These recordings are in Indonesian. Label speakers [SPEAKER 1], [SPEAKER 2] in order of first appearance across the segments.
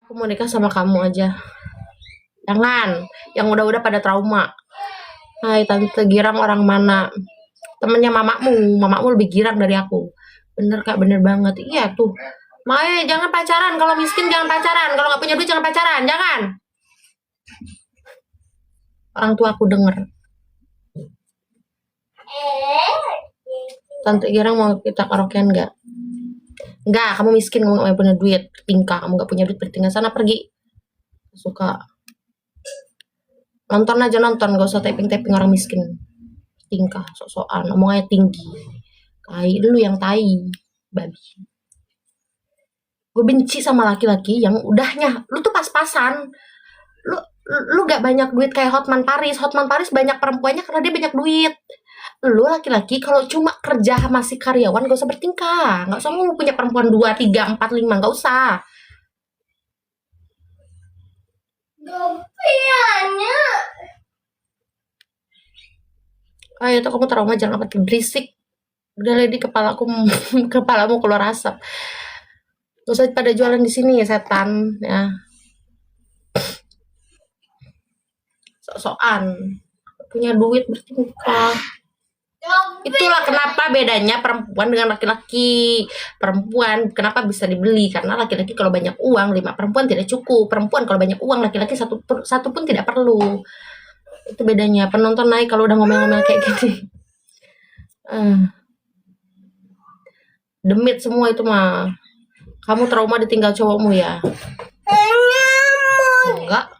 [SPEAKER 1] Aku mau nikah sama kamu aja. Jangan, yang udah-udah pada trauma. Hai, Tante girang orang mana? Temennya mamamu lebih girang dari aku. Bener Kak, bener banget. Iya tuh. Makanya jangan pacaran, kalau miskin jangan pacaran, kalau nggak punya duit jangan pacaran, jangan. Orang tua aku denger. Tante girang mau kita karaokean nggak? Enggak, kamu miskin, kamu gak punya duit. Tingkah, kamu gak punya duit, bertingkah sana pergi. Suka. Nonton aja nonton, gak usah typing-typing orang miskin. Tingkah, sok-sokan, omongnya tinggi. Tai, lu yang tai, babi. Gue benci sama laki-laki yang udahnya, lu tuh pas-pasan. Lu gak banyak duit kayak Hotman Paris. Hotman Paris banyak perempuannya karena dia banyak duit. Lu laki-laki kalau cuma kerja masih karyawan gak usah bertingkah. Gak usah mau punya perempuan 2, 3, 4, 5, gak usah. Ayo tuh kamu trauma, jangan apa berisik. Udah lady kepalaku kepalamu keluar asap. Gak usah pada jualan di sini ya setan ya. Sok-sokan punya duit bertingkah. Itulah kenapa bedanya perempuan dengan laki-laki. Perempuan kenapa bisa dibeli, karena laki-laki kalau banyak uang 5 perempuan tidak cukup. Perempuan kalau banyak uang laki-laki satu pun tidak perlu. Itu bedanya. Penonton naik kalau udah ngomel-ngomel kayak gini. Demit semua itu mah. Kamu trauma ditinggal cowokmu ya? Enggak.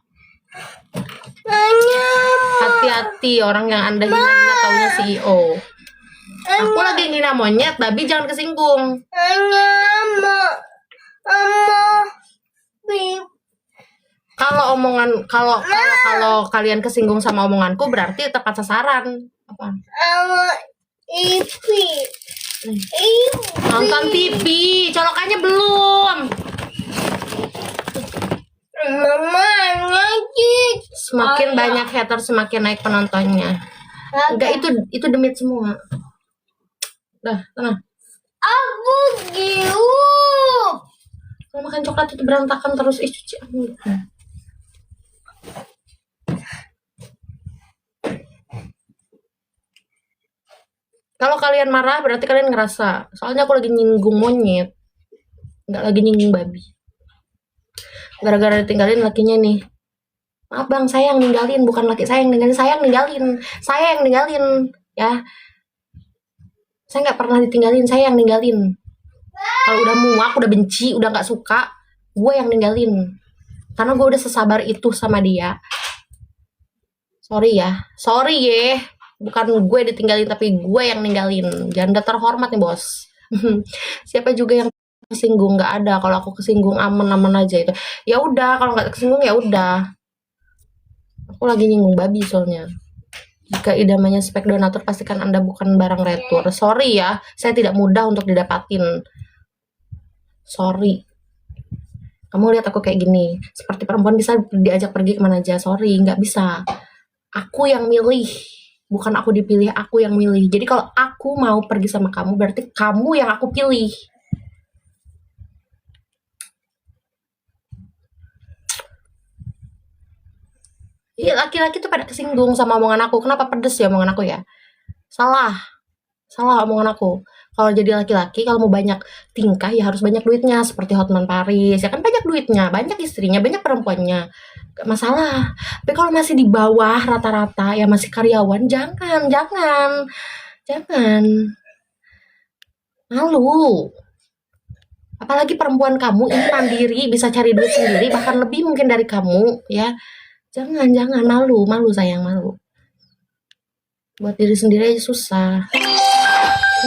[SPEAKER 1] Hati-hati orang yang Anda hina-hina taunya CEO. Aku lagi ngina monyet, babi jangan kesinggung. Kalau kalian kesinggung sama omonganku berarti tepat sasaran. Apa? Nonton TV, colokannya belum. Semakin banyak hater semakin naik penontonnya. Enggak, itu demit semua. Dah, tenang. Kalau makan coklat itu berantakan terus. Cuci. Kalau kalian marah berarti kalian ngerasa. Soalnya aku lagi nyinggung monyet, nggak lagi nyinggung babi. Gara-gara ditinggalin lakinya nih. Maaf bang, saya yang ninggalin, bukan laki saya yang ninggalin. Saya yang ninggalin ya. Saya nggak pernah ditinggalin, saya yang ninggalin. Kalau udah muak, udah benci, udah nggak suka, gue yang ninggalin. Karena gue udah sesabar itu sama dia. Sorry ya, bukan gue ditinggalin tapi gue yang ninggalin. Janda terhormat nih bos. Siapa juga yang kesinggung? Nggak ada. Kalau aku kesinggung aman-aman aja itu. Ya udah, kalau nggak kesinggung ya udah. Aku lagi nyinggung babi soalnya. Jika idamanya spek donatur, pastikan Anda bukan barang retur. Sorry ya, saya tidak mudah untuk didapatin. Sorry. Kamu lihat aku kayak gini. Seperti perempuan bisa diajak pergi kemana aja. Sorry, nggak bisa. Aku yang milih. Bukan aku dipilih, aku yang milih. Jadi kalau aku mau pergi sama kamu, berarti kamu yang aku pilih. Iya, laki-laki tuh pada kesinggung sama omongan aku. Kenapa pedes ya omongan aku ya? Salah omongan aku. Kalau jadi laki-laki, kalau mau banyak tingkah ya harus banyak duitnya. Seperti Hotman Paris, ya kan banyak duitnya, banyak istrinya, banyak perempuannya. Gak masalah. Tapi kalau masih di bawah rata-rata, ya masih karyawan, jangan. Malu. Apalagi perempuan kamu ini mandiri, bisa cari duit sendiri, bahkan lebih mungkin dari kamu, ya. Jangan, malu sayang, malu. Buat diri sendiri aja susah.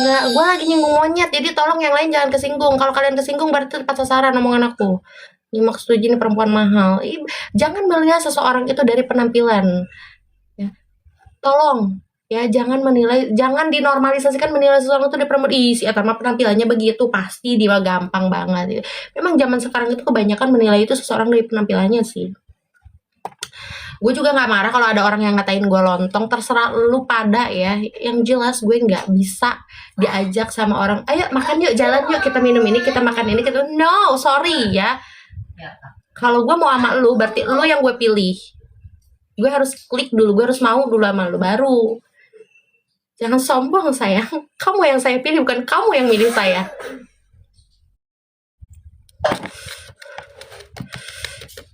[SPEAKER 1] Enggak, gue lagi nyinggung monyet, jadi tolong yang lain jangan kesinggung. Kalau kalian kesinggung berarti tepat sasaran omongan aku. Nyimak setuju nih perempuan mahal. Jangan melihat seseorang itu dari penampilan. Ya. Tolong, ya jangan dinormalisasikan menilai seseorang itu dari perempuan. Si Atama penampilannya begitu, pasti dia gampang banget. Memang zaman sekarang itu kebanyakan menilai itu seseorang dari penampilannya sih. Gue juga nggak marah kalau ada orang yang ngatain gue lontong, terserah lu pada ya. Yang jelas gue nggak bisa diajak sama orang, ayo makan yuk, jalan yuk, kita minum ini, kita makan ini, no, sorry ya. Kalau gue mau sama lu, berarti lu yang gue pilih. Gue harus klik dulu, gue harus mau dulu sama lu baru. Jangan sombong sayang. Kamu yang saya pilih, bukan kamu yang milih saya.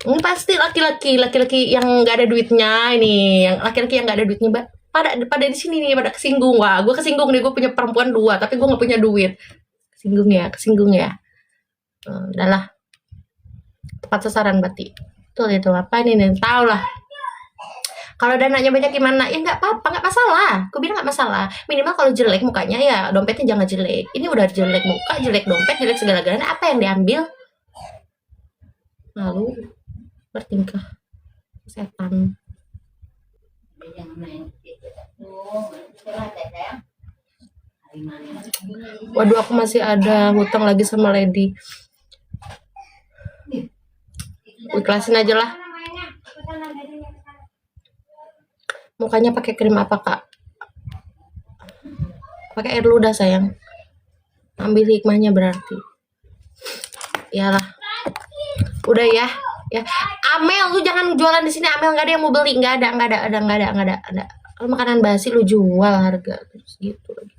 [SPEAKER 1] Ini pasti laki-laki yang nggak ada duitnya ini, yang laki-laki yang nggak ada duitnya, pada di sini nih, pada kesinggung. Wah, gue kesinggung nih, gue punya perempuan 2, tapi gue nggak punya duit. Kesinggung ya. Udah lah, tepat sasaran berarti. Tuh itu apa nih, tahu lah. Kalau dananya banyak gimana? Ya nggak apa-apa, nggak masalah. Aku bilang nggak masalah. Minimal kalau jelek mukanya ya dompetnya jangan jelek. Ini udah jelek muka, jelek dompet, jelek segala-galanya. Apa yang diambil? Lalu bertingkah setan. Waduh, aku masih ada hutang lagi sama Lady. Ikhlasin aja lah. Mukanya pakai krim apa, Kak? Pakai air ludah, sayang. Ambil hikmahnya berarti. Iyalah. Udah ya. Ya, Amel, lu jangan jualan di sini. Amel, nggak ada yang mau beli. Nggak ada. Kalau makanan basi lu jual harga terus gitu lagi.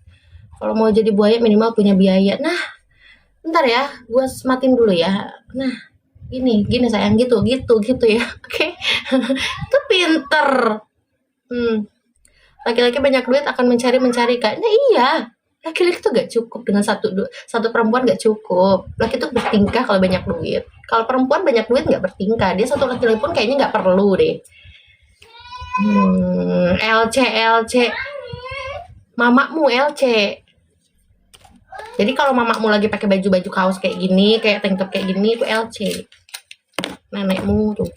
[SPEAKER 1] Kalau mau jadi buaya minimal punya biaya. Nah, bentar ya, gue sematin dulu ya. Nah, gini sayang, gitu ya. Oke. Itu pinter. Laki-laki banyak duit akan mencari Kak. Nah iya, laki-laki tuh gak cukup dengan satu perempuan, gak cukup. Laki tuh bertingkah kalau banyak duit. Kalau perempuan banyak duit gak bertingkah. Dia satu laki-laki pun kayaknya gak perlu deh. LC mamamu LC. Jadi kalau mamamu lagi pakai baju kaos kayak gini, kayak tank top kayak gini, itu LC. Nenekmu tuh.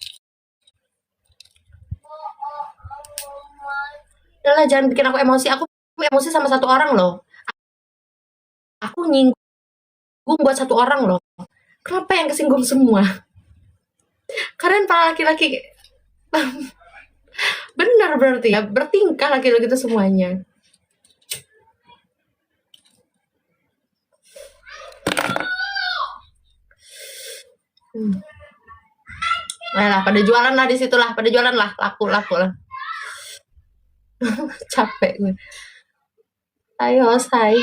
[SPEAKER 1] Udahlah, jangan bikin aku emosi. Aku emosi sama satu orang loh. Aku nyinggung buat satu orang loh. Kenapa yang kesinggung semua? Kalian para laki-laki benar berarti ya, bertingkah laki-laki itu semuanya. Nah, pada jualan lah di situ lah, pada jualan lah, laku lah. Capek gue. Ayo, say.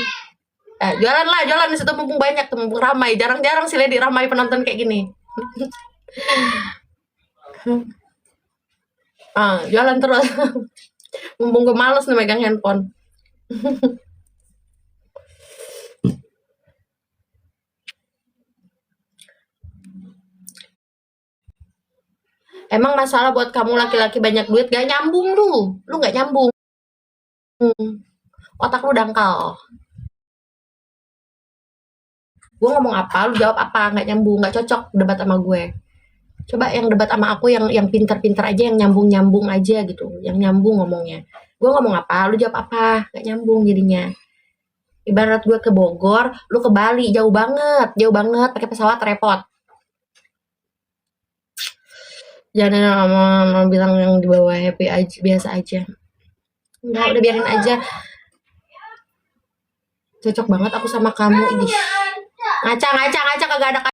[SPEAKER 1] Jualan di situ, mumpung banyak, mumpung ramai. Jarang-jarang sih Lady ramai penonton kayak gini. Jualan terus. Mumpung gue males nih megang handphone. Emang masalah buat kamu laki-laki banyak duit, gak nyambung lu gak nyambung. Otak lu dangkal. Gue ngomong apa, lu jawab apa, nggak nyambung, nggak cocok debat sama gue. Coba yang debat sama aku yang pinter-pinter aja, yang nyambung aja gitu, yang nyambung ngomongnya. Gue ngomong apa, lu jawab apa, nggak nyambung jadinya. Ibarat gue ke Bogor, lu ke Bali, jauh banget, pakai pesawat repot. Jangan mau bilang yang di bawah happy aja, biasa aja. Enggak, udah biarin aja. Cocok banget aku sama kamu ini. Ngaca kagak ada